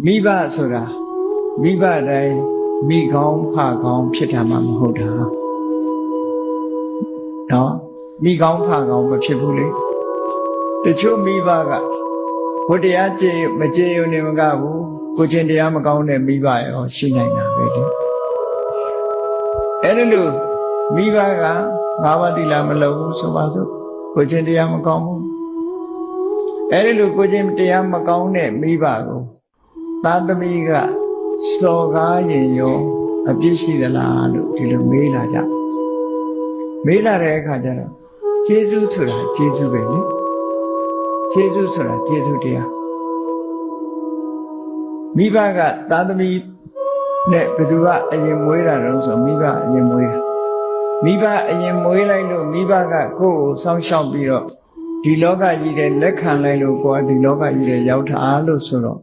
မိဘဆိုတာမိဘတိုင်းမိကောင်းဖကောင်းဖြစ်တာမှမဟုတ်တာနော်မိကောင်းဖကောင်းမဖြစ်ဘူးလေတချို့မိဘကဘုတရားကြည်မကြည်ုံနေမကဘူးကိုချင်းတရားမကောင်းတဲ့မိဘရောရှိနိုင်တာပဲလေအဲ့ဒါလို့မိဘကငါးပါးသီလမလုပ်ဘူးဆိုပါစို့ကိုချင်းတရားမကောင်းဘူးအဲ့ဒါလို့ကိုချင်းတရားမကောင်းတဲ့မိဘကိုသားသမီးကစော်ကားရင်ရောအပြစ်ရှိသလားလို့ဒီလိုမေးလာကြမေးလာတဲ့အခါကျတော့ကျေးဇူးဆိုတာကျေးဇူးပဲလေကျေးဇူးဆိုတာကျေးဇူးတရားမိဘကသားသမီးနဲ့ဘယ်သူကအရင်မွေးတာတော့ဆိုမိဘအရင်မွေးတာမိဘအရင်မွေးလိုက်လို့မိဘကကိုယ့်ကိုစောင့်ရှောက်ပြီးတော့ဒီလောကကြီးတဲ့လက်ခံလိုက်လို့ကိုယ်ကဒီလောကကြီးတဲ့ရောက်တာလို့ဆိုတော့